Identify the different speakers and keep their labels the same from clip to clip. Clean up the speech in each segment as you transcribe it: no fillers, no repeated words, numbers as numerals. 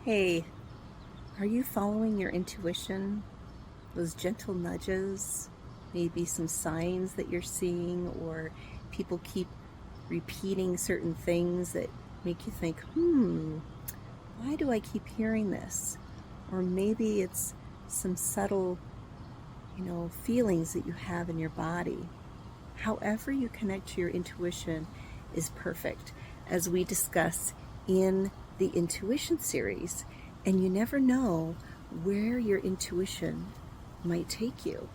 Speaker 1: Hey, are you following your intuition? Those gentle nudges, maybe some signs that you're seeing, or people keep repeating certain things that make you think, why do I keep hearing this? Or maybe it's some subtle, feelings that you have in your body. However, you connect to your intuition is perfect, as we discuss in the intuition series. And you never know where your intuition might take you.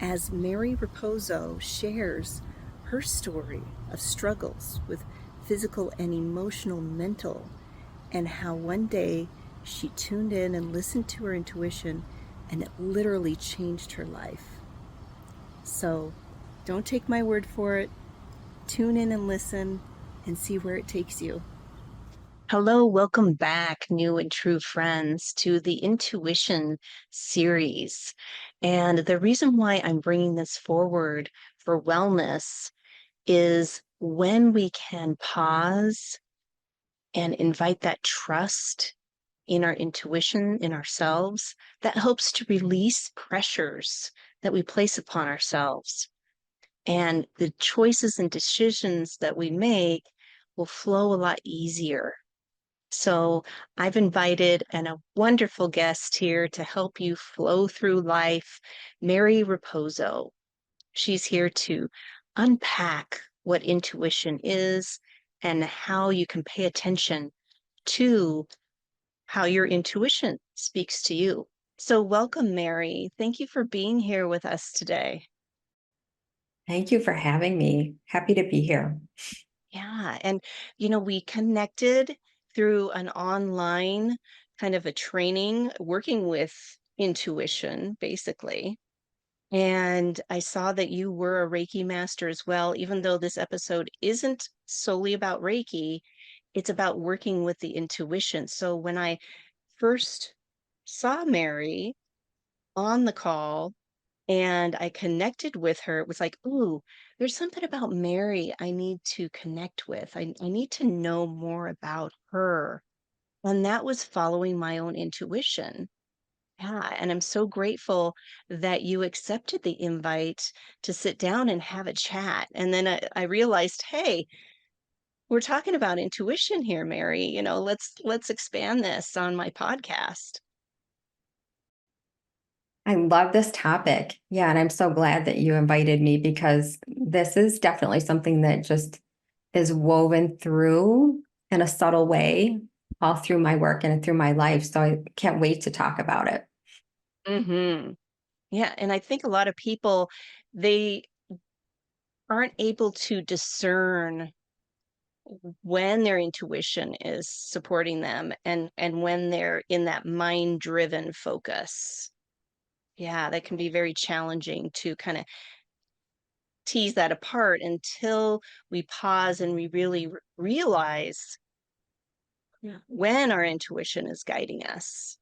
Speaker 1: As Mary Riposo shares her story of struggles with physical and emotional, mental, and how one day she tuned in and listened to her intuition, and it literally changed her life. So don't take my word for it. Tune in and listen and see where it takes you.
Speaker 2: Hello, welcome back, new and true friends, to the Intuition series. And the reason why I'm bringing this forward for wellness is when we can pause and invite that trust in our intuition, in ourselves, that helps to release pressures that we place upon ourselves. And the choices and decisions that we make will flow a lot easier. So I've invited a wonderful guest here to help you flow through life, Mary Riposo. She's here to unpack what intuition is and how you can pay attention to how your intuition speaks to you. So welcome, Mary. Thank you for being here with us today.
Speaker 3: Thank you for having me. Happy to be here.
Speaker 2: Yeah, and we connected through an online kind of a training working with intuition, basically. And I saw that you were a Reiki master as well, even though this episode isn't solely about Reiki, it's about working with the intuition. So when I first saw Mary on the call, and I connected with her. It was like, ooh, there's something about Mary I need to connect with. I need to know more about her. And that was following my own intuition. Yeah. And I'm so grateful that you accepted the invite to sit down and have a chat. And then I realized, hey, we're talking about intuition here, Mary. Let's expand this on my podcast.
Speaker 3: I love this topic. Yeah, and I'm so glad that you invited me because this is definitely something that just is woven through in a subtle way all through my work and through my life. So I can't wait to talk about it.
Speaker 2: Hmm. Yeah. And I think a lot of people, they aren't able to discern when their intuition is supporting them and when they're in that mind driven focus. Yeah, that can be very challenging to kind of tease that apart until we pause and we really realize, yeah, when our intuition is guiding us.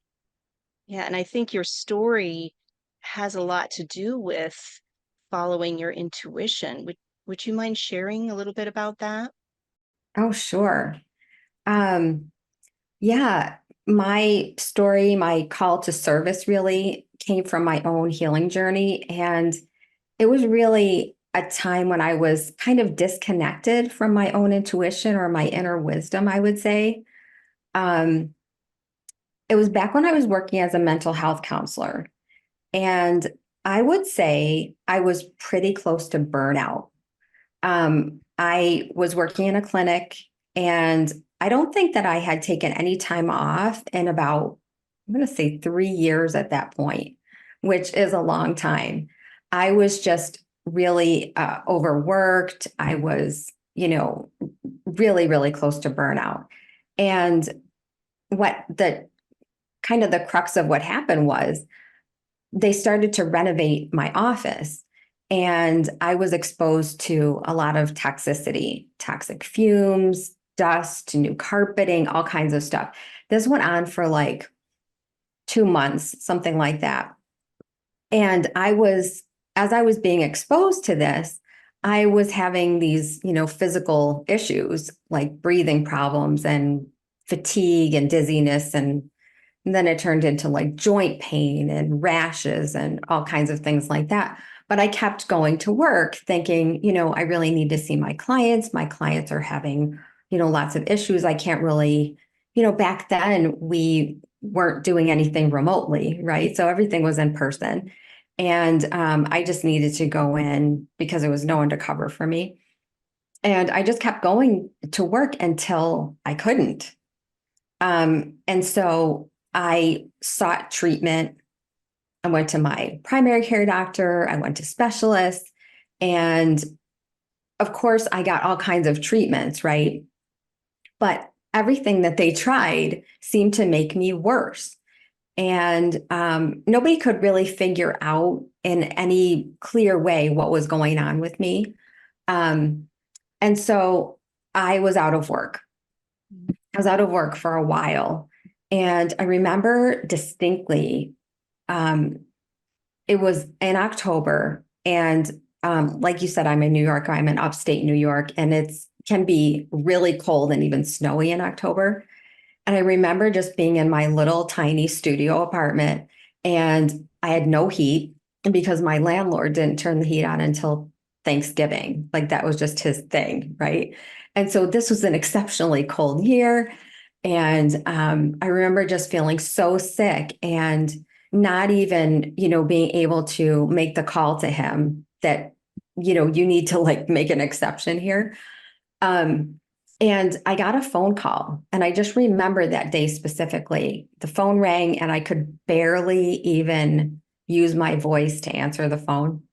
Speaker 2: Yeah, and I think your story has a lot to do with following your intuition. Would you mind sharing a little bit about that?
Speaker 3: Oh, sure. Um, yeah, my story, my call to service really came from my own healing journey. And it was really a time when I was kind of disconnected from my own intuition or my inner wisdom, I would say. Um, it was back when I was working as a mental health counselor. And I would say I was pretty close to burnout. I was working in a clinic, and I don't think that I had taken any time off in about, I'm going to say 3 years at that point, which is a long time. I was just really overworked. I was, really, really close to burnout. And what the kind of the crux of what happened was they started to renovate my office. And I was exposed to a lot of toxicity, toxic fumes, dust, new carpeting, all kinds of stuff. This went on for like 2 months, something like that. And as I was being exposed to this, I was having these, physical issues like breathing problems and fatigue and dizziness and And then it turned into like joint pain and rashes and all kinds of things like that. But I kept going to work thinking, I really need to see my clients. My clients are having, lots of issues. I can't really, back then we weren't doing anything remotely, right? So everything was in person. And I just needed to go in because there was no one to cover for me. And I just kept going to work until I couldn't. And so I sought treatment. I went to my primary care doctor, I went to specialists, and of course, I got all kinds of treatments, right? But everything that they tried seemed to make me worse. And nobody could really figure out in any clear way what was going on with me. And so I was out of work. I was out of work for a while. And I remember distinctly, um, it was in October. And like you said, I'm in New York, I'm in upstate New York, and it's can be really cold and even snowy in October. And I remember just being in my little tiny studio apartment, and I had no heat because my landlord didn't turn the heat on until Thanksgiving. Like that was just his thing, right? And so this was an exceptionally cold year. And I remember just feeling so sick and not even, being able to make the call to him that, you need to like make an exception here. Um, and I got a phone call, and I just remember that day specifically. The phone rang, and I could barely even use my voice to answer the phone.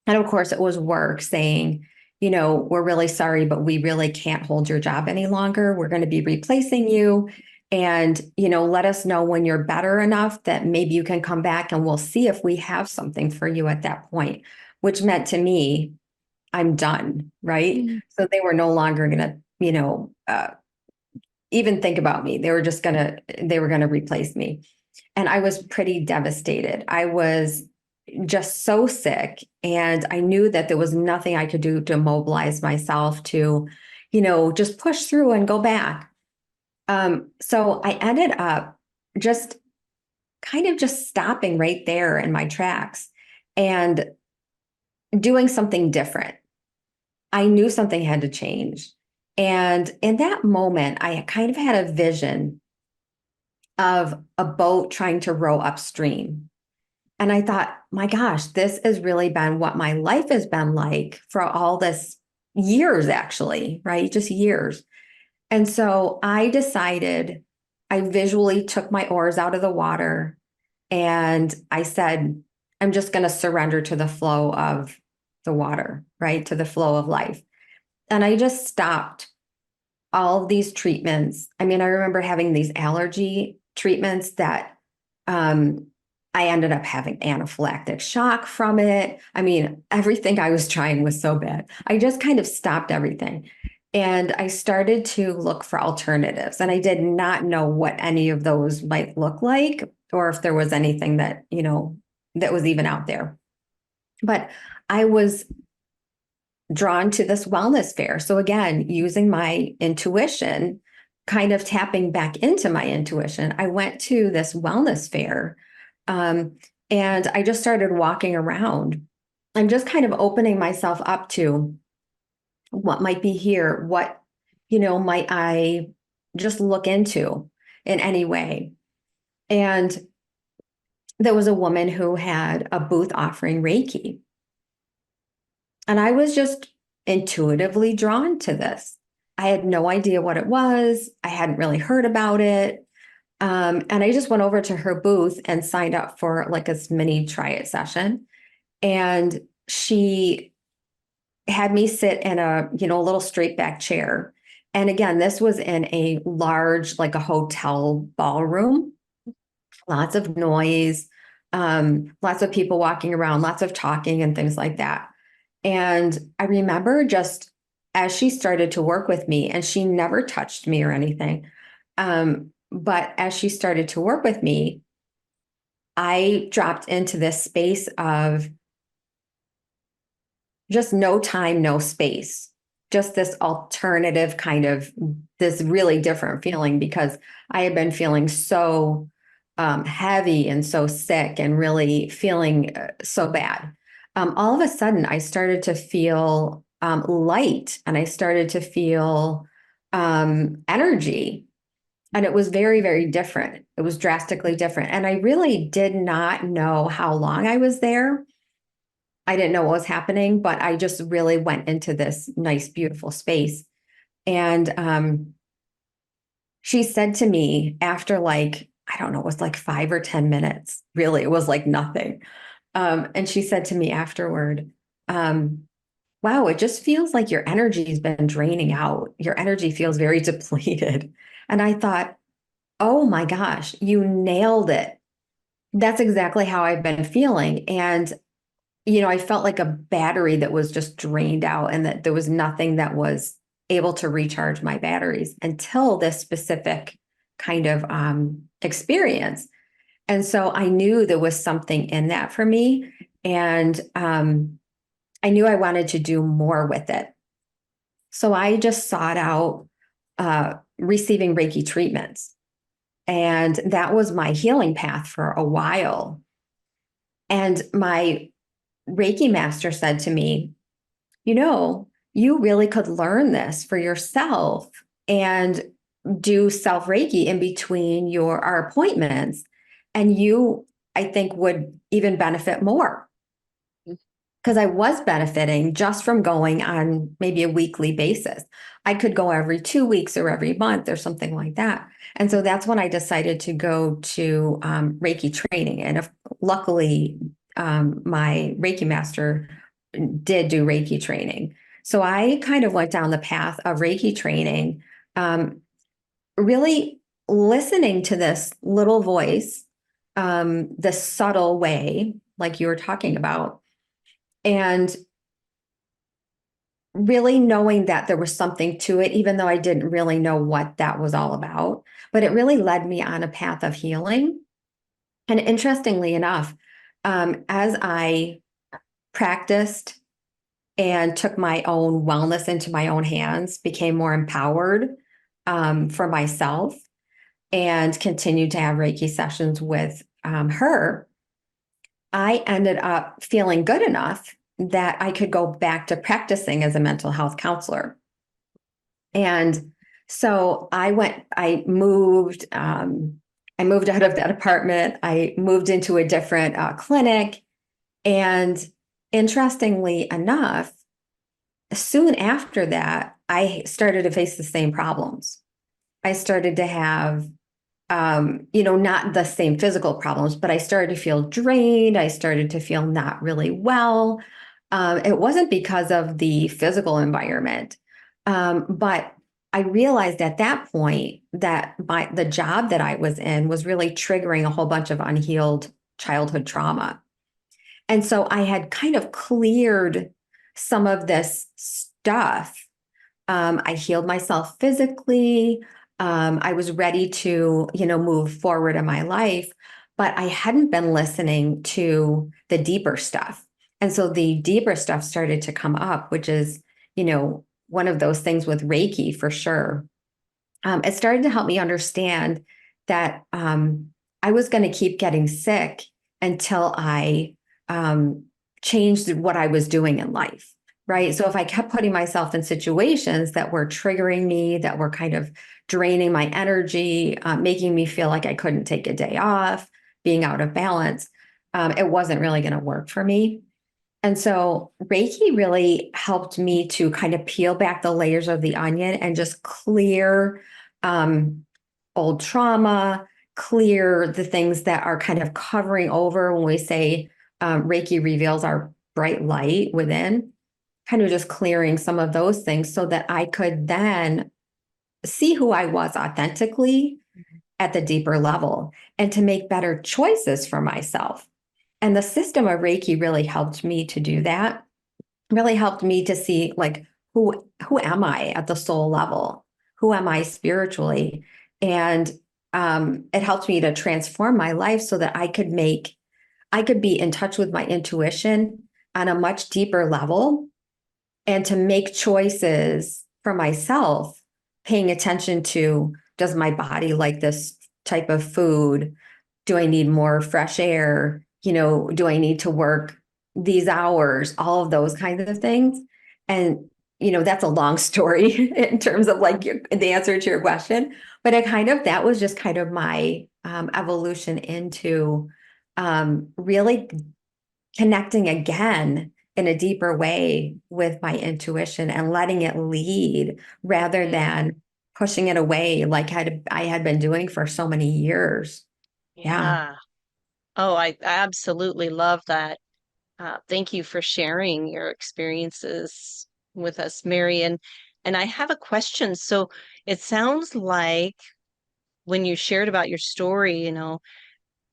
Speaker 3: And of course, it was work saying, we're really sorry, but we really can't hold your job any longer. We're going to be replacing you. And, let us know when you're better enough that maybe you can come back and we'll see if we have something for you at that point, which meant to me, I'm done, right? So they were no longer going to, even think about me. They were going to replace me. And I was pretty devastated. I was just so sick. And I knew that there was nothing I could do to mobilize myself to, just push through and go back. So I ended up just kind of just stopping right there in my tracks and doing something different. I knew something had to change. And in that moment, I kind of had a vision of a boat trying to row upstream. And I thought, my gosh, this has really been what my life has been like for all this years, actually, right? Just years. And so I decided, I visually took my oars out of the water and I said, I'm just going to surrender to the flow of the water, right? To the flow of life. And I just stopped all of these treatments. I mean, I remember having these allergy treatments that I ended up having anaphylactic shock from it. I mean, everything I was trying was so bad. I just kind of stopped everything. And I started to look for alternatives. And I did not know what any of those might look like, or if there was anything that, that was even out there. But I was drawn to this wellness fair. So again, using my intuition, kind of tapping back into my intuition, I went to this wellness fair, and I just started walking around and just kind of opening myself up to what might be here, what, might I just look into in any way. And there was a woman who had a booth offering Reiki. And I was just intuitively drawn to this. I had no idea what it was. I hadn't really heard about it. And I just went over to her booth and signed up for like a mini try it session. And she had me sit in a, a little straight back chair. And again, this was in a large, like a hotel ballroom, lots of noise, lots of people walking around, lots of talking and things like that. And I remember just as she started to work with me, and she never touched me or anything, but as she started to work with me, I dropped into this space of just no time, no space, just this alternative kind of this really different feeling because I had been feeling so heavy and so sick and really feeling so bad. All of a sudden, I started to feel light, and I started to feel energy. And it was very, very different. It was drastically different. And I really did not know how long I was there. I didn't know what was happening, but I just really went into this nice, beautiful space. And she said to me after, like, I don't know, it was like 5 or 10 minutes. Really, it was like nothing. And she said to me afterward, wow, it just feels like your energy's been draining out. Your energy feels very depleted. And I thought, oh my gosh, you nailed it. That's exactly how I've been feeling. And, I felt like a battery that was just drained out, and that there was nothing that was able to recharge my batteries until this specific kind of experience. And so I knew there was something in that for me. And I knew I wanted to do more with it. So I just sought out receiving Reiki treatments. And that was my healing path for a while. And my Reiki master said to me, you really could learn this for yourself and do self Reiki in between our appointments. And you, I think, would even benefit more, because I was benefiting just from going on maybe a weekly basis. I could go every 2 weeks or every month or something like that. And so that's when I decided to go to Reiki training. And luckily, my Reiki master did do Reiki training. So I kind of went down the path of Reiki training, really listening to this little voice, this subtle way, like you were talking about, and really knowing that there was something to it, even though I didn't really know what that was all about. But it really led me on a path of healing. And interestingly enough, as I practiced and took my own wellness into my own hands, became more empowered for myself, and continued to have Reiki sessions with her, I ended up feeling good enough that I could go back to practicing as a mental health counselor. And so I moved out of that apartment. I moved into a different clinic. And interestingly enough, soon after that, I started to face the same problems. I started to have not the same physical problems, but I started to feel drained. I started to feel not really well. It wasn't because of the physical environment, but I realized at that point that the job that I was in was really triggering a whole bunch of unhealed childhood trauma. And so I had kind of cleared some of this stuff. I healed myself physically. I was ready to, move forward in my life, but I hadn't been listening to the deeper stuff. And so the deeper stuff started to come up, which is, one of those things with Reiki for sure. It started to help me understand that I was going to keep getting sick until I changed what I was doing in life. Right. So if I kept putting myself in situations that were triggering me, that were kind of draining my energy, making me feel like I couldn't take a day off, being out of balance, it wasn't really going to work for me. And so Reiki really helped me to kind of peel back the layers of the onion and just clear old trauma, clear the things that are kind of covering over when we say Reiki reveals our bright light within, kind of just clearing some of those things so that I could then see who I was authentically at the deeper level, and to make better choices for myself. And the system of Reiki really helped me to do that, really helped me to see, like, who am I at the soul level? Who am I spiritually? And it helped me to transform my life so that I could be in touch with my intuition on a much deeper level, and to make choices for myself, paying attention to, does my body like this type of food? do I need more fresh air? Do I need to work these hours? All of those kinds of things. And, that's a long story in terms of like the answer to your question. But that was just kind of my evolution into really connecting again in a deeper way with my intuition and letting it lead rather than pushing it away like I had been doing for so many years. Yeah.
Speaker 2: Yeah. Oh, I absolutely love that. Thank you for sharing your experiences with us, Mary. And I have a question. So it sounds like when you shared about your story,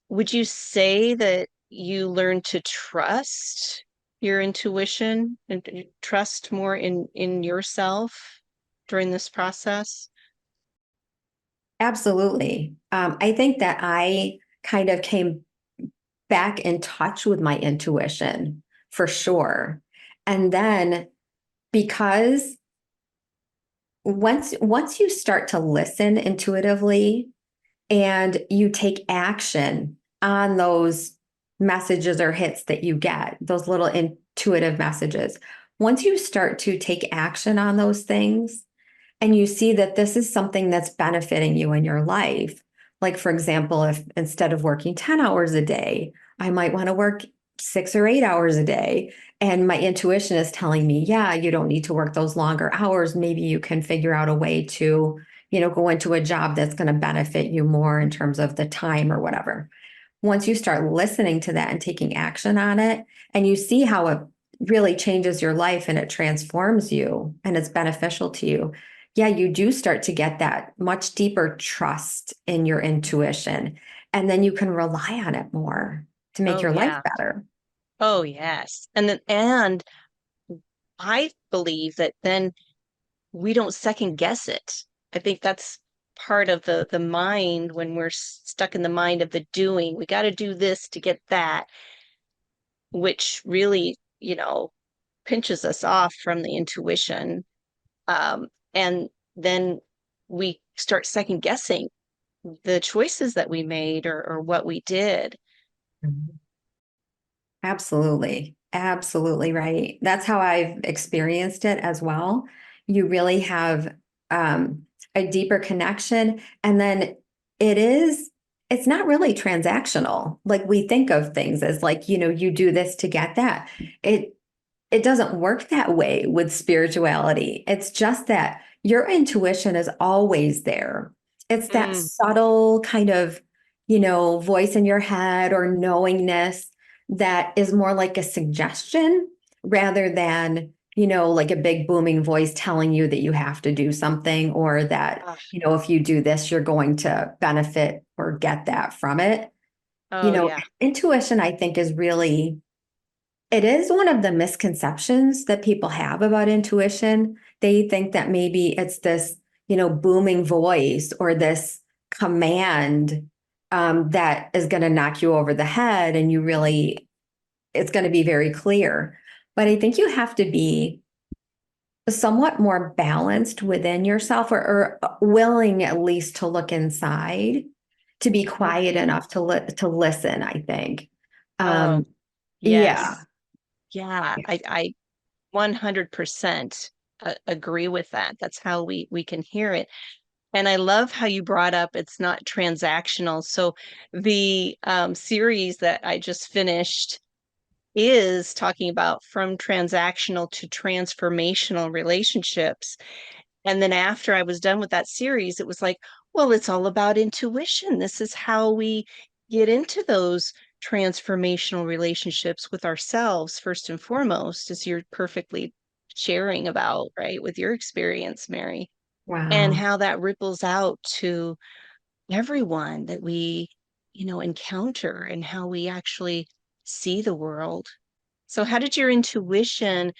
Speaker 2: would you say that you learned to trust your intuition and trust more in yourself during this process?
Speaker 3: Absolutely. I think that I kind of came back in touch with my intuition for sure. And then because once you start to listen intuitively and you take action on those messages or hits that you get, those little intuitive messages, once you start to take action on those things, and you see that this is something that's benefiting you in your life. Like, for example, if instead of working 10 hours a day, I might want to work 6 or 8 hours a day. And my intuition is telling me, yeah, you don't need to work those longer hours. Maybe you can figure out a way to, go into a job that's going to benefit you more in terms of the time or whatever. Once you start listening to that and taking action on it, and you see how it really changes your life and it transforms you and it's beneficial to you, yeah, you do start to get that much deeper trust in your intuition. And then you can rely on it more to make
Speaker 2: Oh,
Speaker 3: your life
Speaker 2: yeah.
Speaker 3: better.
Speaker 2: Oh, yes. And I believe that then we don't second guess it. I think that's part of the mind when we're stuck in the mind of the doing. We got to do this to get that, which really, pinches us off from the intuition. And then we start second guessing the choices that we made or what we did.
Speaker 3: Mhm. Absolutely. Absolutely right. That's how I've experienced it as well. You really have um, a deeper connection. And then it is, it's not really transactional. Like we think of things as like, you do this to get that. It it doesn't work that way with spirituality. It's just that your intuition is always there. It's that
Speaker 2: Mm,
Speaker 3: subtle kind of, voice in your head or knowingness that is more like a suggestion rather than, like a big booming voice telling you that you have to do something or that,
Speaker 2: ah,
Speaker 3: if you do this, you're going to benefit or get that from it.
Speaker 2: oh, yeah.
Speaker 3: Intuition, I think, is really it is one of the misconceptions that people have about intuition. They think that maybe it's this, booming voice or this command that is going to knock you over the head, and it's going to be very clear. But I think you have to be somewhat more balanced within yourself or willing at least to look inside, to be quiet
Speaker 2: Mhm.
Speaker 3: enough to listen, I think.
Speaker 2: Oh,
Speaker 3: Um, yeah.
Speaker 2: yes. Yeah, I 100% agree with that. That's how we can hear it. And I love how you brought up it's not transactional. So the series that I just finished is talking about from transactional to transformational relationships. And then after I was done with that series, it was like, well, it's all about intuition. This is how we get into those transformational relationships with ourselves, first and foremost, as you're perfectly sharing about, right, with your experience, Mary, and
Speaker 3: Wow.
Speaker 2: how that ripples out to everyone that we, encounter and how we actually see the world. So, how did your intuition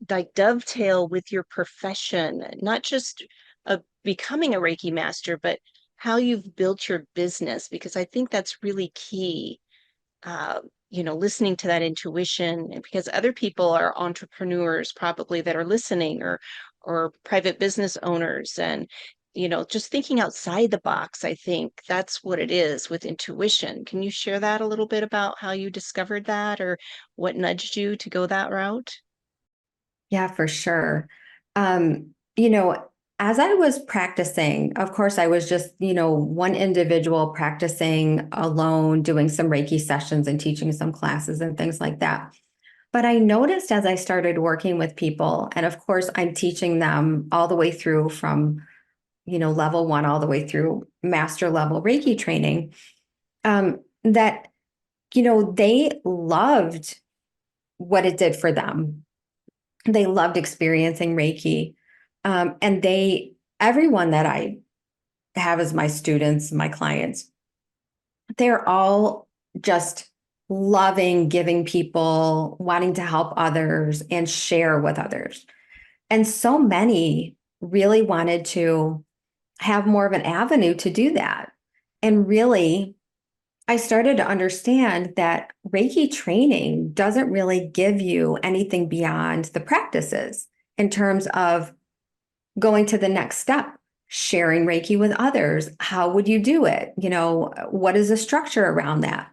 Speaker 2: like dovetail with your profession, not just becoming a Reiki master, but how you've built your business, because I think that's really key. Uh, Listening to that intuition, and because other people are entrepreneurs probably that are listening or private business owners, and just thinking outside the box. I think that's what it is with intuition. Can you share that a little bit about how you discovered that or what nudged you to go that route?
Speaker 3: Yeah, for sure. You know, as I was practicing, of course, I was just, one individual practicing alone, doing some Reiki sessions and teaching some classes and things like that. But I noticed as I started working with people, and of course, I'm teaching them all the way through from, level one all the way through master level Reiki training, that, they loved what it did for them. They loved experiencing Reiki. And everyone that I have as my students, my clients, they're all just loving giving people, wanting to help others and share with others. And so many really wanted to have more of an avenue to do that. And really, I started to understand that Reiki training doesn't really give you anything beyond the practices in terms of going to the next step, sharing Reiki with others. How would you do it? What is the structure around that?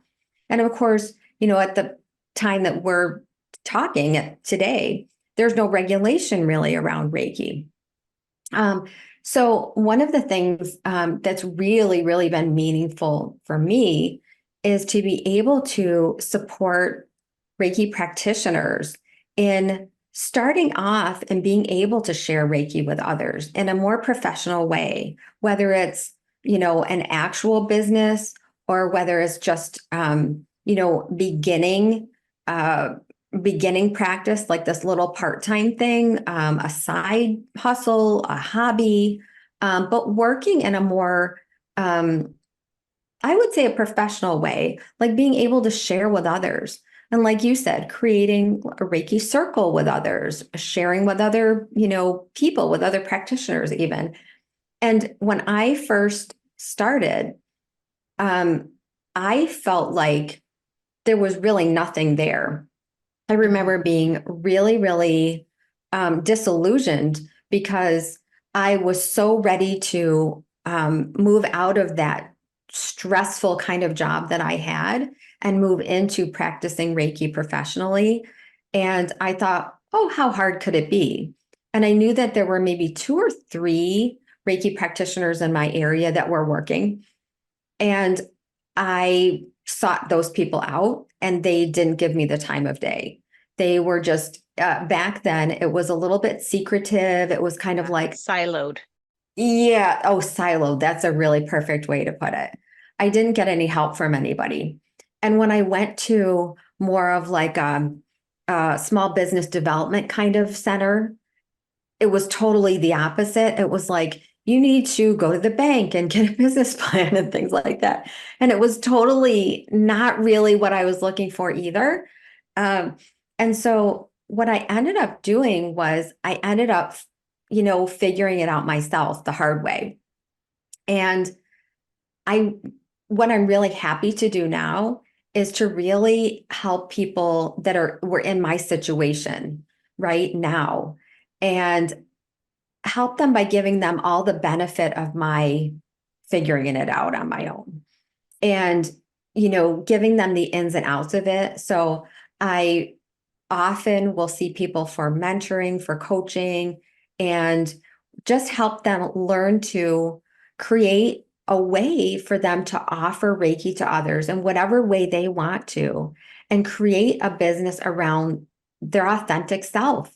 Speaker 3: And of course, at the time that we're talking today, there's no regulation really around Reiki. So one of the things that's really, really been meaningful for me is to be able to support Reiki practitioners in starting off and being able to share Reiki with others in a more professional way, whether it's, an actual business or whether it's just, beginning practice, like this little part-time thing, a side hustle, a hobby, but working in a more, I would say a professional way, like being able to share with others. And like you said, creating a Reiki circle with others, sharing with other, people, with other practitioners even. And when I first started, I felt like there was really nothing there. I remember being really, really disillusioned because I was so ready to move out of that stressful kind of job that I had and move into practicing Reiki professionally. And I thought, oh, how hard could it be? And I knew that there were maybe 2 or 3 Reiki practitioners in my area that were working. And I sought those people out and they didn't give me the time of day. They were just, back then, it was a little bit secretive. It was kind of like,
Speaker 2: Siloed.
Speaker 3: yeah, oh, siloed. That's a really perfect way to put it. I didn't get any help from anybody. And when I went to more of like a small business development kind of center, it was totally the opposite. It was like, you need to go to the bank and get a business plan and things like that. And it was totally not really what I was looking for either. And so what I ended up doing was I ended up, figuring it out myself the hard way. And I, what I'm really happy to do now is to really help people that were in my situation right now. And help them by giving them all the benefit of my figuring it out on my own and, giving them the ins and outs of it. So I often will see people for mentoring, for coaching, and just help them learn to create a way for them to offer Reiki to others in whatever way they want to and create a business around their authentic self,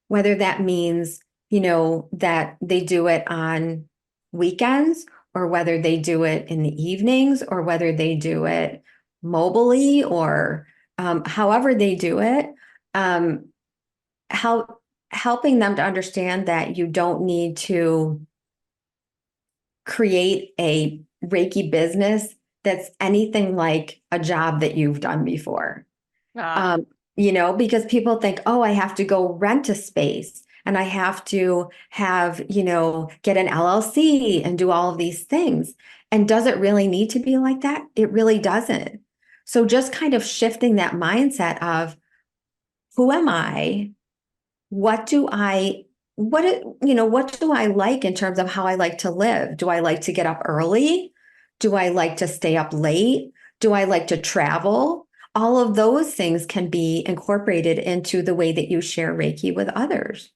Speaker 3: whether that means, that they do it on weekends or whether they do it in the evenings or whether they do it mobily or however they do it, um, helping them to understand that you don't need to create a Reiki business that's anything like a job that you've done before.
Speaker 2: Ah,
Speaker 3: Because people think, oh, I have to go rent a space and I have to have, get an LLC and do all of these things. And does it really need to be like that? It really doesn't. So just kind of shifting that mindset of who am I? What do I what do I like in terms of how I like to live? Do I like to get up early? Do I like to stay up late? Do I like to travel? All of those things can be incorporated into the way that you share Reiki with others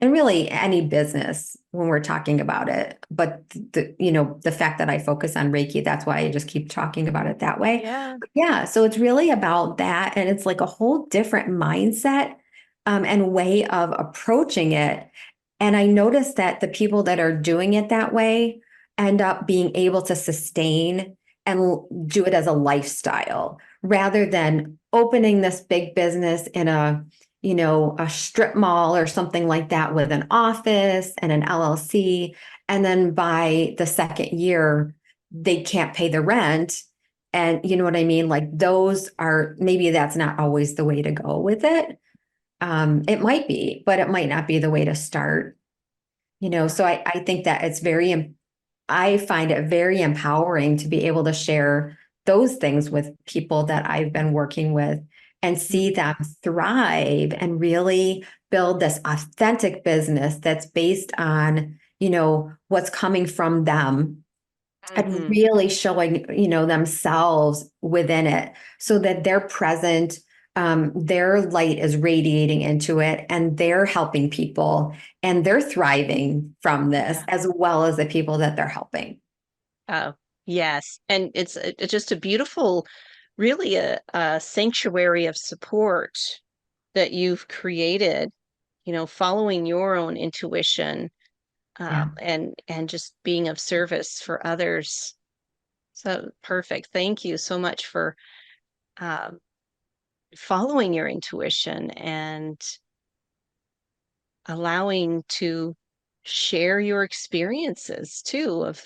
Speaker 3: and really any business when we're talking about it. But the fact that I focus on Reiki, that's why I just keep talking about it that way.
Speaker 2: Yeah.
Speaker 3: But yeah, so it's really about that, and it's like a whole different mindset and way of approaching it. And I noticed that the people that are doing it that way end up being able to sustain and do it as a lifestyle rather than opening this big business in a strip mall or something like that with an office and an LLC. And then by the second year, they can't pay the rent. And you know what I mean? Like those are maybe that's not always the way to go with it. It might be, but it might not be the way to start. So I think that I find it very empowering to be able to share those things with people that I've been working with and see them thrive and really build this authentic business that's based on, what's coming from them and
Speaker 2: Mm-hmm.
Speaker 3: really showing, themselves within it so that they're present. Their light is radiating into it and they're helping people and they're thriving from this
Speaker 2: Yeah.
Speaker 3: as well as the people that they're helping.
Speaker 2: Oh, yes. And it's just a beautiful, really a sanctuary of support that you've created, following your own intuition,
Speaker 3: Yeah.
Speaker 2: and just being of service for others. So perfect. Thank you so much for um, following your intuition and allowing to share your experiences too of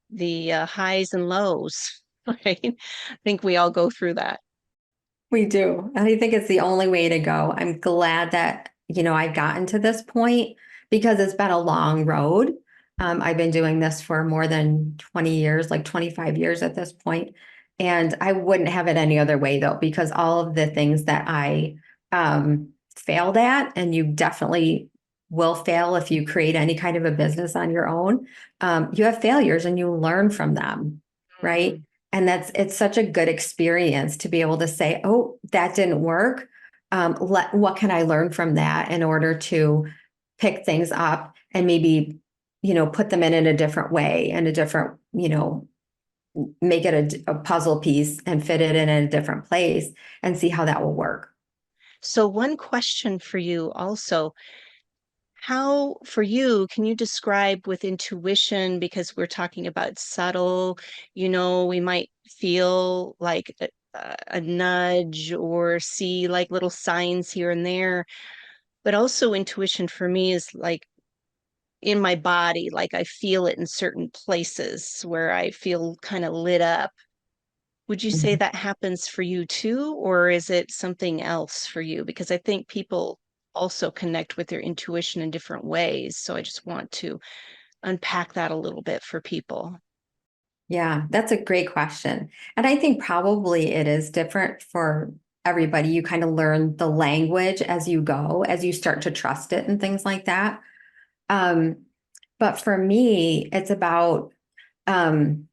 Speaker 2: the highs and lows, right? I think we all go through that.
Speaker 3: We do. And I think it's the only way to go. I'm glad that, I've gotten to this point because it's been a long road. I've been doing this for more than 20 years, like 25 years at this point. And I wouldn't have it any other way though, because all of the things that I failed at, and you definitely will fail if you create any kind of a business on your own, you have failures and you learn from them, right?
Speaker 2: Mm.
Speaker 3: And it's such a good experience to be able to say, oh, that didn't work. What can I learn from that in order to pick things up and maybe, put them in a different way and a different, make it a puzzle piece and fit it in a different place and see how that will work.
Speaker 2: So one question for you also, how, for you, can you describe with intuition, because we're talking about subtle, we might feel like a nudge or see like little signs here and there, but also intuition for me is like in my body, like I feel it in certain places where I feel kind of lit up. Would you say
Speaker 3: Mhm.
Speaker 2: that happens for you too, or is it something else for you? Because I think people also connect with their intuition in different ways. So I just want to unpack that a little bit for people.
Speaker 3: Yeah, that's a great question. And I think probably it is different for everybody. You kind of learn the language as you go, as you start to trust it and things like that. Um, but for me, it's about, um,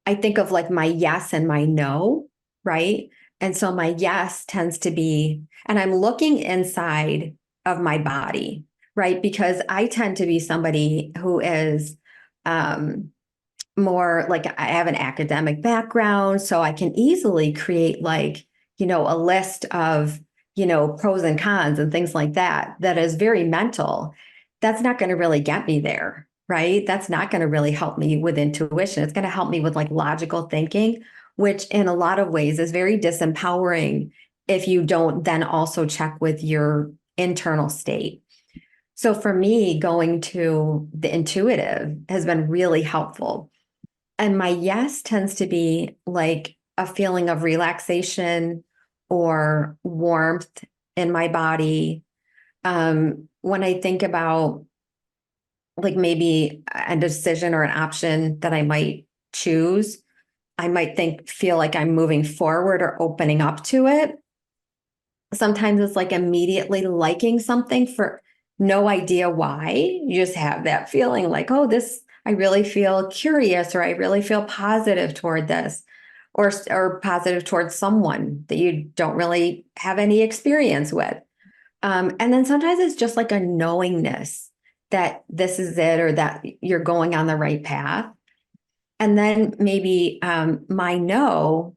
Speaker 3: I think of like my yes and my no, right? And so my yes tends to be, and I'm looking inside of my body, right? Because I tend to be somebody who is, um, more like I have an academic background, so I can easily create like, a list of, pros and cons and things like that, that is very mental. That's not going to really get me there, right? That's not going to really help me with intuition. It's going to help me with like logical thinking, which in a lot of ways is very disempowering if you don't then also check with your internal state. So for me, going to the intuitive has been really helpful, and my yes tends to be like a feeling of relaxation or warmth in my body. When I think about like maybe a decision or an option that I might choose, I might feel like I'm moving forward or opening up to it. Sometimes it's like immediately liking something no idea why. You just have that feeling like, oh, this, I really feel curious, or I really feel positive toward this, or positive towards someone that you don't really have any experience with. And then sometimes it's just like a knowingness that this is it, or that you're going on the right path. And then maybe my no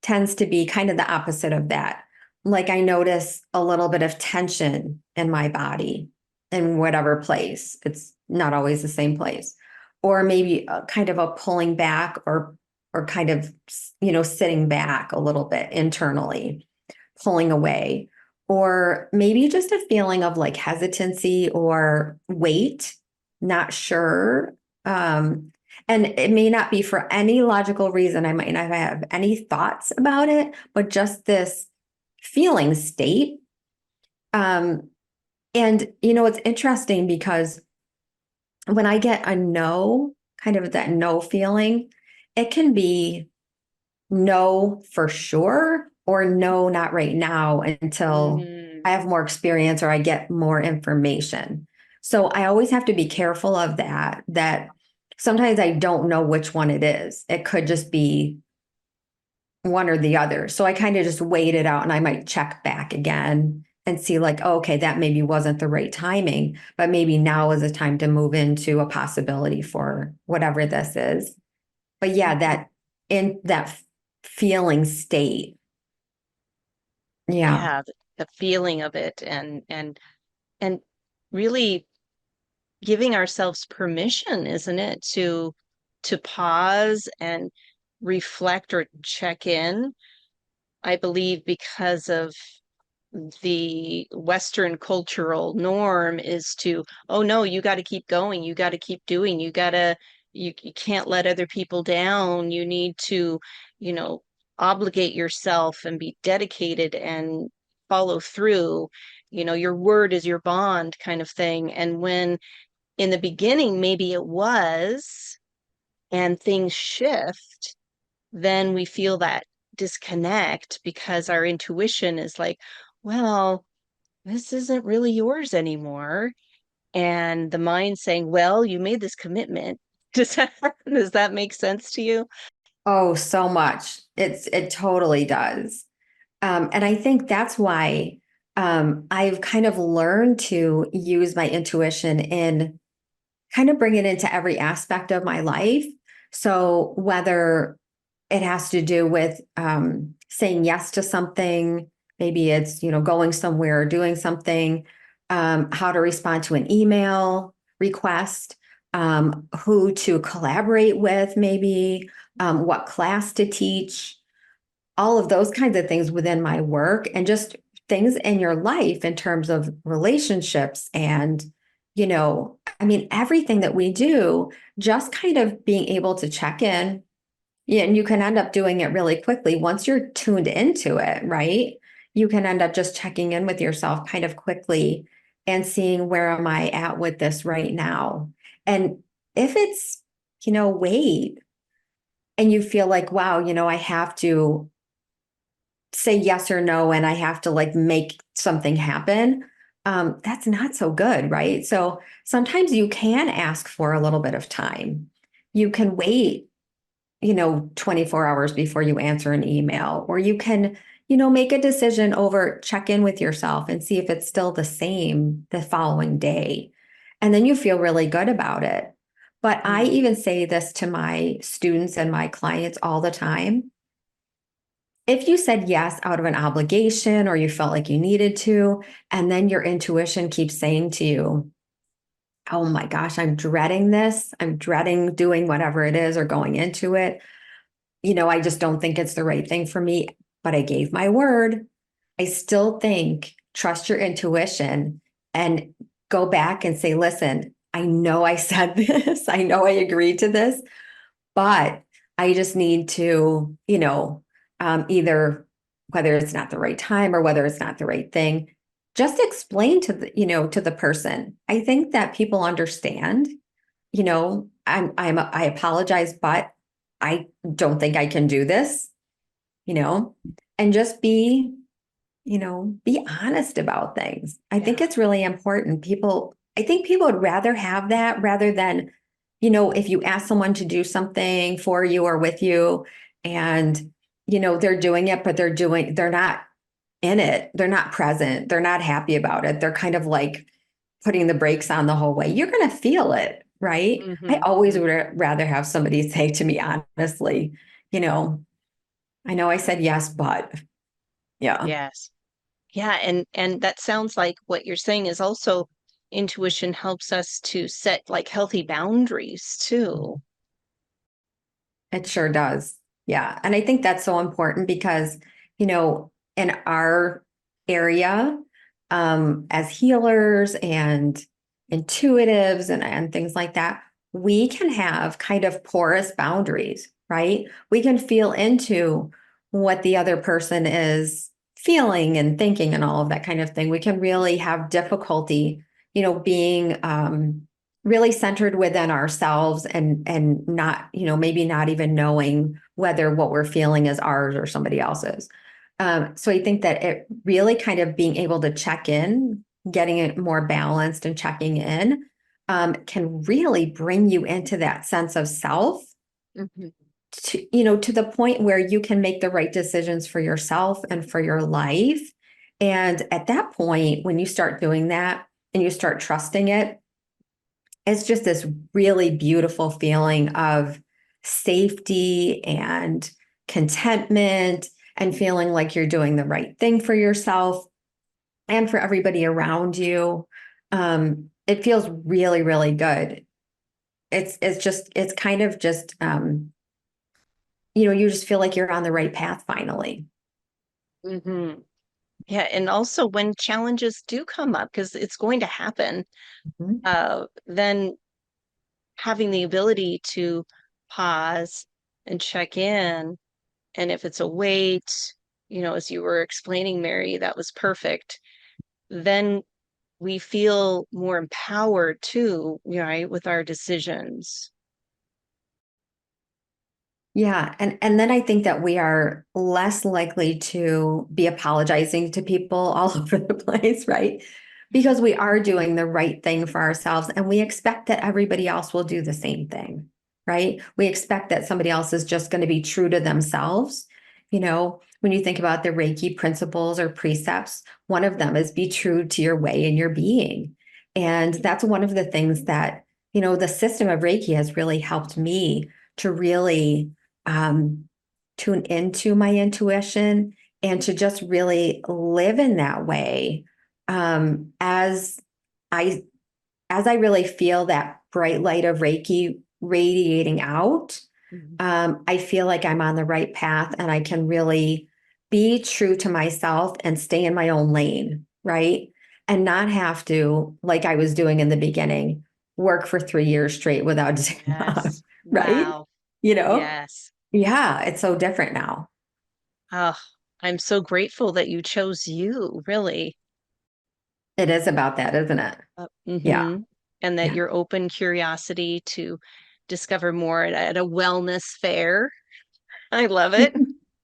Speaker 3: tends to be kind of the opposite of that. Like I notice a little bit of tension in my body in whatever place. It's not always the same place. Or maybe a kind of a pulling back, or kind of, sitting back a little bit internally, pulling away. Or maybe just a feeling of like hesitancy or weight, not sure. And it may not be for any logical reason. I might not have any thoughts about it, but just this feeling state. Um, and, it's interesting because when I get a no, kind of that no feeling, it can be no for sure, or no, not right now until I have more experience or I get more information. So I always have to be careful of that sometimes I don't know which one it is. It could just be one or the other. So I kind of just wait it out, and I might check back again and see like, oh, okay, that maybe wasn't the right timing, but maybe now is the time to move into a possibility for whatever this is. But yeah, that in that feeling state. Yeah.
Speaker 2: Yeah, the feeling of it, and really giving ourselves permission, isn't it, to pause and reflect or check in. I believe because of the Western cultural norm is to, oh no, you got to keep going, you got to keep doing, you can't let other people down. You need to, you know, obligate yourself and be dedicated and follow through. Your word is your bond kind of thing. And when in the beginning, maybe it was, and things shift, then we feel that disconnect because our intuition is like, well, this isn't really yours anymore. And the mind saying, well, you made this commitment. Does that make sense to you?
Speaker 3: Oh, so much. It totally does. And I think that's why I've kind of learned to use my intuition in kind of bring it into every aspect of my life. So whether it has to do with saying yes to something, maybe it's, going somewhere or doing something, how to respond to an email request, who to collaborate with, maybe what class to teach, all of those kinds of things within my work, and just things in your life in terms of relationships and, I mean, everything that we do, just kind of being able to check in. Yeah, and you can end up doing it really quickly once you're tuned into it, right? You can end up just checking in with yourself kind of quickly and seeing, where am I at with this right now? And if it's, wait, and you feel like, wow, I have to say yes or no, and I have to like make something happen, that's not so good, right? So sometimes you can ask for a little bit of time. You can wait, 24 hours before you answer an email, or you can, make a decision over, check in with yourself and see if it's still the same the following day. And then you feel really good about it. But I even say this to my students and my clients all the time. If you said yes out of an obligation, or you felt like you needed to, and then your intuition keeps saying to you, oh my gosh, I'm dreading this, I'm dreading doing whatever it is or going into it, I just don't think it's the right thing for me, but I gave my word. I still think trust your intuition and go back and say, listen, I know I said this, I know I agreed to this, but I just need to, either, whether it's not the right time or whether it's not the right thing, just explain to to the person. I think that people understand, I apologize, but I don't think I can do this, you know, and just be, be honest about things. I think
Speaker 2: Yeah.
Speaker 3: it's really important. I think people would rather have that rather than, if you ask someone to do something for you or with you and, they're doing it, but they're not in it. They're not present. They're not happy about it. They're kind of like putting the brakes on the whole way. You're going to feel it, right? I always would rather have somebody say to me, honestly, you know, I know I said yes, but yeah.
Speaker 2: Yes. Yeah, and that sounds like what you're saying is also intuition helps us to set like healthy boundaries too.
Speaker 3: It sure does. Yeah. And I think that's so important because, in our area, as healers and intuitives and things like that, we can have kind of porous boundaries, right? We can feel into what the other person is feeling and thinking and all of that kind of thing. We can really have difficulty, being really centered within ourselves and not, maybe not even knowing whether what we're feeling is ours or somebody else's. So I think that it really kind of being able to check in, getting it more balanced and checking in, can really bring you into that sense of self
Speaker 2: Mhm.
Speaker 3: to the point where you can make the right decisions for yourself and for your life. And at that point, when you start doing that and you start trusting it, it's just this really beautiful feeling of safety and contentment and feeling like you're doing the right thing for yourself and for everybody around you. It feels really, really good. It's kind of just, you just feel like you're on the right path finally.
Speaker 2: Mhm. Yeah, and also when challenges do come up, because it's going to happen,
Speaker 3: Mhm.
Speaker 2: then having the ability to pause and check in, and if it's a wait, as you were explaining, Mary, that was perfect. Then we feel more empowered too, right, with our decisions.
Speaker 3: Yeah, and then I think that we are less likely to be apologizing to people all over the place, right? Because we are doing the right thing for ourselves and we expect that everybody else will do the same thing, right? We expect that somebody else is just going to be true to themselves. When you think about the Reiki principles or precepts, one of them is be true to your way and your being. And that's one of the things that, the system of Reiki has really helped me to really um, tune into my intuition and to just really live in that way as I really feel that bright light of Reiki radiating out.
Speaker 2: Mhm.
Speaker 3: I feel like I'm on the right path and I can really be true to myself and stay in my own lane, right? And not have to, like I was doing in the beginning, work for 3 years straight without a day off,
Speaker 2: Yes.
Speaker 3: right?
Speaker 2: Wow.
Speaker 3: You know?
Speaker 2: Yes.
Speaker 3: Yeah, it's so different now.
Speaker 2: Oh, I'm so grateful that you chose you, really.
Speaker 3: It is about that, isn't it? Yeah,
Speaker 2: Mm-hmm. And that
Speaker 3: yeah.
Speaker 2: your open curiosity to discover more at a wellness fair. I love it.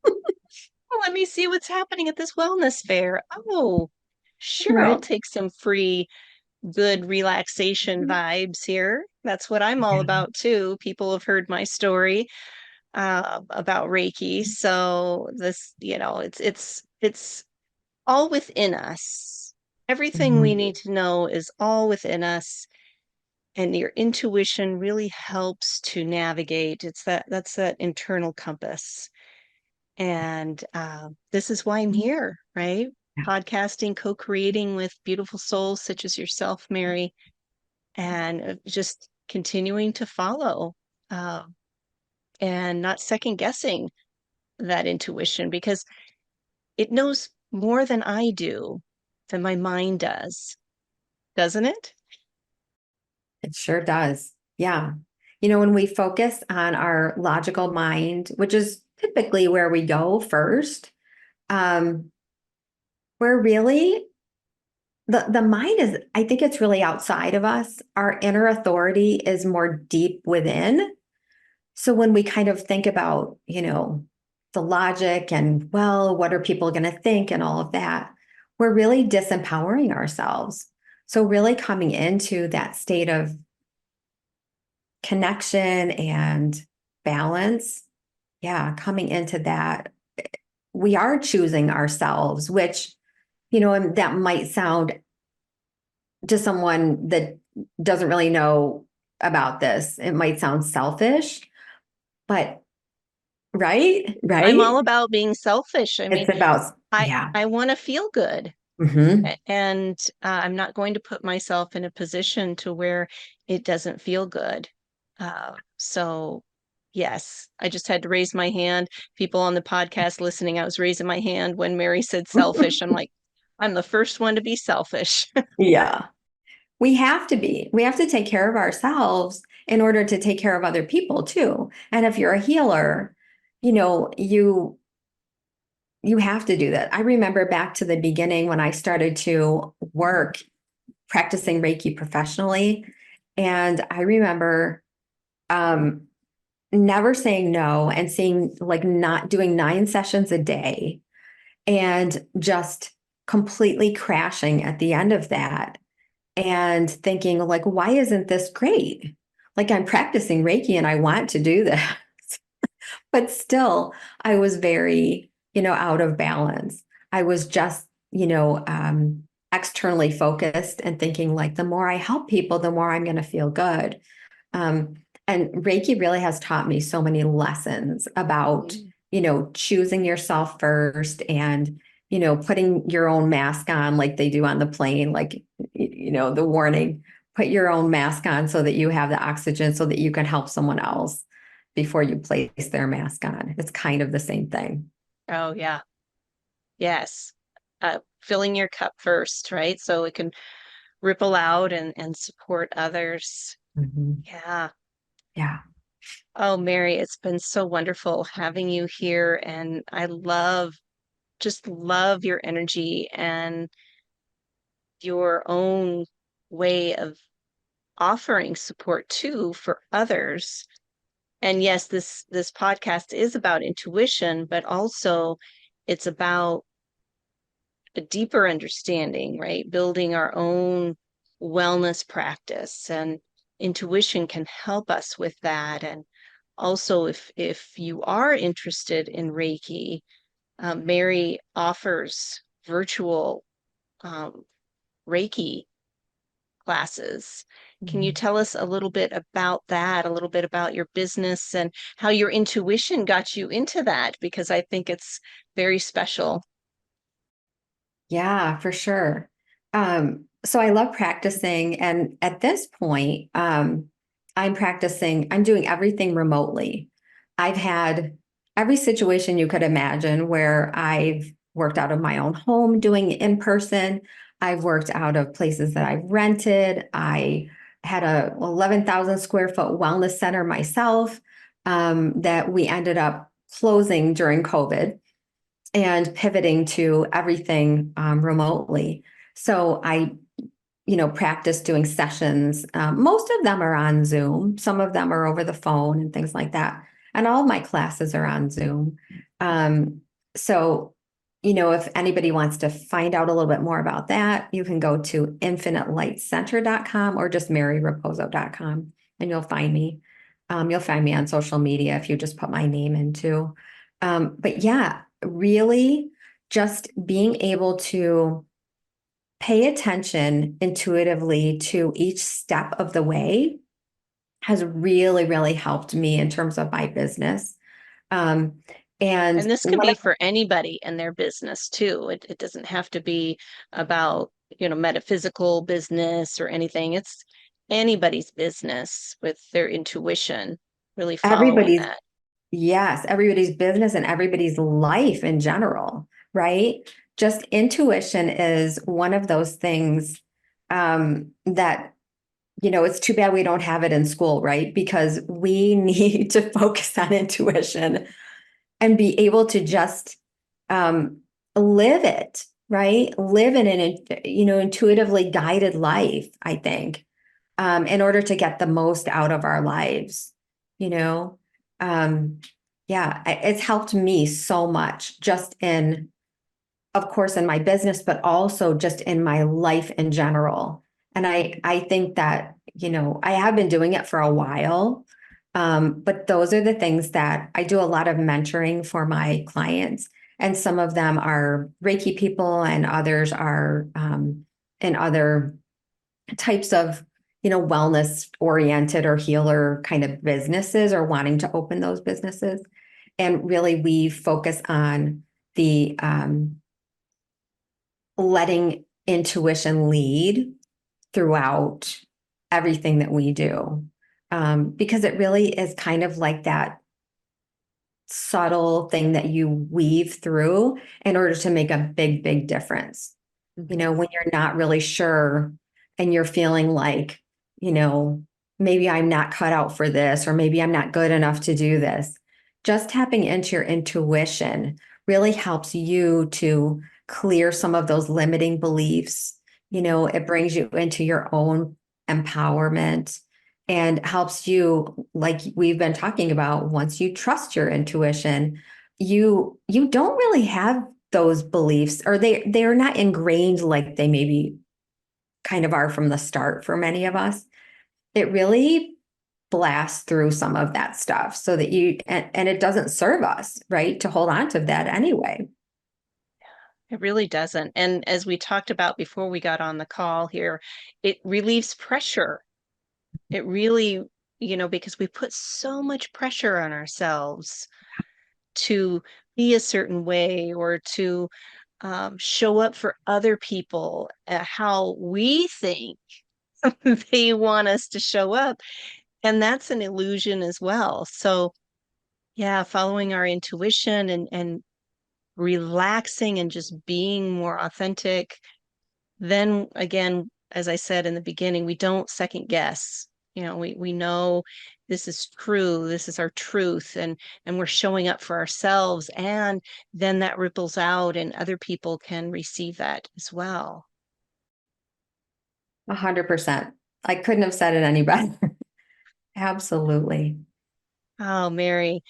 Speaker 2: Well, let me see what's happening at this wellness fair. Oh, sure, I'll
Speaker 3: Right.
Speaker 2: take some free, good relaxation vibes here. That's what I'm all
Speaker 3: Yeah.
Speaker 2: about too. People have heard my story about Reiki, so this, it's all within us. Everything we
Speaker 3: Mhm.
Speaker 2: need to know is all within us, and your intuition really helps to navigate. That's that internal compass. And this is why I'm here, right?
Speaker 3: Yeah.
Speaker 2: Podcasting, co-creating with beautiful souls such as yourself, Mary, and just continuing to follow uh, and not second guessing that intuition because it knows more than I do, than my mind does, doesn't it?
Speaker 3: It sure does. Yeah. When we focus on our logical mind, which is typically where we go first, um, we're really the mind is, I think it's really outside of us. Our inner authority is more deep within. So when we kind of think about, the logic and, well, what are people going to think and all of that, we're really disempowering ourselves. So really coming into that state of connection and balance, yeah, coming into that, we are choosing ourselves, which, and that might sound to someone that doesn't really know about this, it might sound selfish, but right,
Speaker 2: I'm all
Speaker 3: right.
Speaker 2: about being selfish. I mean,
Speaker 3: It's about,
Speaker 2: I
Speaker 3: yeah.
Speaker 2: I want to feel good,
Speaker 3: Hmm.
Speaker 2: and I'm not going to put myself in a position to where it doesn't feel good. So yes, I just had to raise my hand. People on the podcast listening, I was raising my hand when Mary said selfish. I'm like, I'm the first one to be selfish.
Speaker 3: Yeah. We have to be. We have to take care of ourselves in order to take care of other people too. And if you're a healer, you have to do that. I remember back to the beginning when I started to work practicing Reiki professionally. And I remember um, never saying no and saying like not doing 9 sessions a day and just completely crashing at the end of that and thinking like, why isn't this great? Like I'm practicing Reiki and I want to do this, but still I was very, out of balance. I was just, externally focused and thinking like, the more I help people, the more I'm going to feel good. Um, and Reiki really has taught me so many lessons about,
Speaker 2: Mm.
Speaker 3: choosing yourself first and, putting your own mask on like they do on the plane, like, the warning, put your own mask on so that you have the oxygen so that you can help someone else before you place their mask on. It's kind of the same thing.
Speaker 2: Oh yeah, yes. Filling your cup first, right? So it can ripple out and support others.
Speaker 3: Mhm.
Speaker 2: Yeah.
Speaker 3: Yeah.
Speaker 2: Oh, Mary, it's been so wonderful having you here. And I just love your energy and your own way of offering support too for others. And yes, this podcast is about intuition, but also it's about a deeper understanding, right? Building our own wellness practice, and intuition can help us with that. And also, if you are interested in Reiki, Mary offers virtual um, Reiki classes. Can you
Speaker 3: Mhm.
Speaker 2: tell us a little bit about that, a little bit about your business and how your intuition got you into that? Because I think it's very special.
Speaker 3: Yeah, for sure. So I love practicing. And at this point, I'm doing everything remotely. I've had every situation you could imagine where I've worked out of my own home doing it in person. I've worked out of places that I've rented. I had a 11,000 square foot wellness center myself that we ended up closing during COVID and pivoting to everything remotely. So I, practice doing sessions. Most of them are on Zoom. Some of them are over the phone and things like that. And all of my classes are on Zoom. Um, so, if anybody wants to find out a little bit more about that, you can go to infinitelightcenter.com or just maryriposo.com and you'll find me. You'll find me on social media if you just put my name into. But yeah, really just being able to pay attention intuitively to each step of the way has really, really helped me in terms of my business. Um, and
Speaker 2: And this can
Speaker 3: what,
Speaker 2: be for anybody in their business too. It doesn't have to be about, metaphysical business or anything. It's anybody's business with their intuition, really following
Speaker 3: everybody's,
Speaker 2: that.
Speaker 3: yes, everybody's business and everybody's life in general, right? Just intuition is one of those things that it's too bad we don't have it in school, right? Because we need to focus on intuition and be able to just um, live it, right? Live in an, intuitively guided life, I think, in order to get the most out of our lives, you know? Um, Yeah, it's helped me so much just in, of course, in my business, but also just in my life in general. And I think that, I have been doing it for a while. But those are the things that I do a lot of mentoring for my clients. And some of them are Reiki people, and others are in other types of, wellness oriented or healer kind of businesses, or wanting to open those businesses. And really, we focus on the letting intuition lead throughout everything that we do. Because it really is kind of like that subtle thing that you weave through in order to make a big, big difference. When you're not really sure and you're feeling like, maybe I'm not cut out for this, or maybe I'm not good enough to do this. Just tapping into your intuition really helps you to clear some of those limiting beliefs. It brings you into your own empowerment and helps you, like we've been talking about, once you trust your intuition, you don't really have those beliefs, or they're not ingrained like they maybe kind of are from the start for many of us. It really blasts through some of that stuff so that and it doesn't serve us, right, to hold on to that anyway.
Speaker 2: It really doesn't. And as we talked about before we got on the call here, it relieves pressure. It really, because we put so much pressure on ourselves to be a certain way, or to show up for other people how we think they want us to show up. And that's an illusion as well. So, yeah, following our intuition and relaxing and just being more authentic. Then again, as I said in the beginning, we don't second guess. We know this is true, this is our truth, and we're showing up for ourselves, and then that ripples out and other people can receive that as well.
Speaker 3: 100%. I couldn't have said it any better. Absolutely.
Speaker 2: Oh, Mary.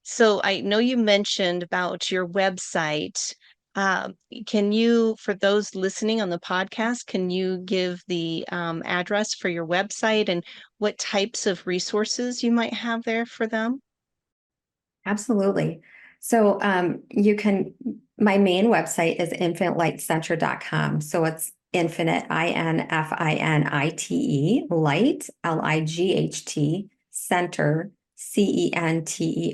Speaker 2: So I know you mentioned about your website. Um, can you, for those listening on the podcast, can you give the address for your website and what types of resources you might have there for them?
Speaker 3: Absolutely. So my main website is infinitelightcenter.com. So it's infinite, INFINITE, light, LIGHT, center, CENTER.com.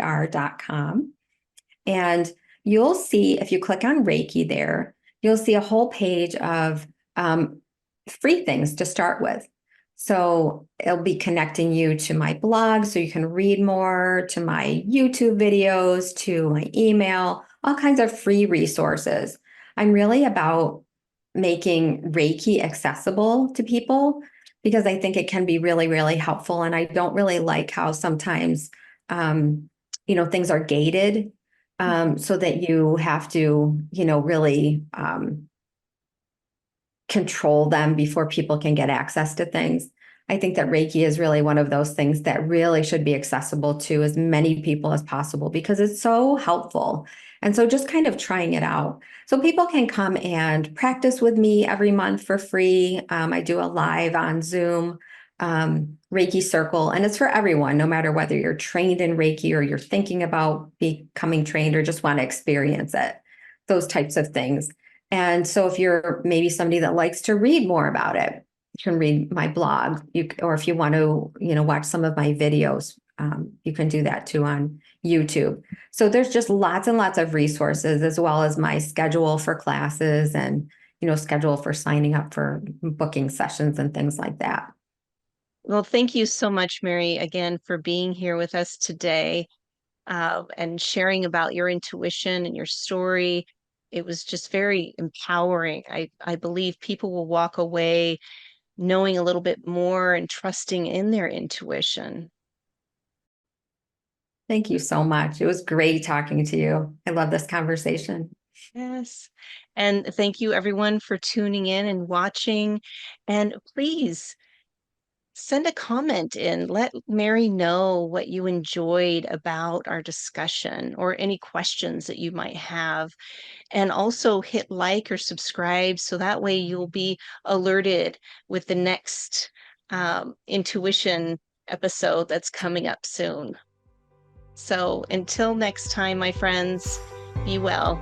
Speaker 3: And you'll see, if you click on Reiki there, you'll see a whole page of free things to start with. So it'll be connecting you to my blog so you can read more, to my YouTube videos, to my email, all kinds of free resources. I'm really about making Reiki accessible to people because I think it can be really, really helpful. And I don't really like how sometimes, things are gated, so that you have to, really control them before people can get access to things. I think that Reiki is really one of those things that really should be accessible to as many people as possible because it's so helpful. And so just kind of trying it out. So people can come and practice with me every month for free. I do a live on Zoom Reiki circle, and it's for everyone, no matter whether you're trained in Reiki or you're thinking about becoming trained or just want to experience it, those types of things. And so if you're maybe somebody that likes to read more about it, you can read my blog, or if you want to, watch some of my videos, you can do that too on YouTube. So there's just lots and lots of resources, as well as my schedule for classes and, schedule for signing up for booking sessions and things like that.
Speaker 2: Well, thank you so much, Mary, again, for being here with us today, and sharing about your intuition and your story. It was just very empowering. I believe people will walk away knowing a little bit more and trusting in their intuition.
Speaker 3: Thank you so much. It was great talking to you. I love this conversation.
Speaker 2: Yes. And thank you, everyone, for tuning in and watching. And please send a comment in. Let Mary know what you enjoyed about our discussion or any questions that you might have. And also hit like or subscribe so that way you'll be alerted with the next intuition episode that's coming up soon. So until next time, my friends, be well.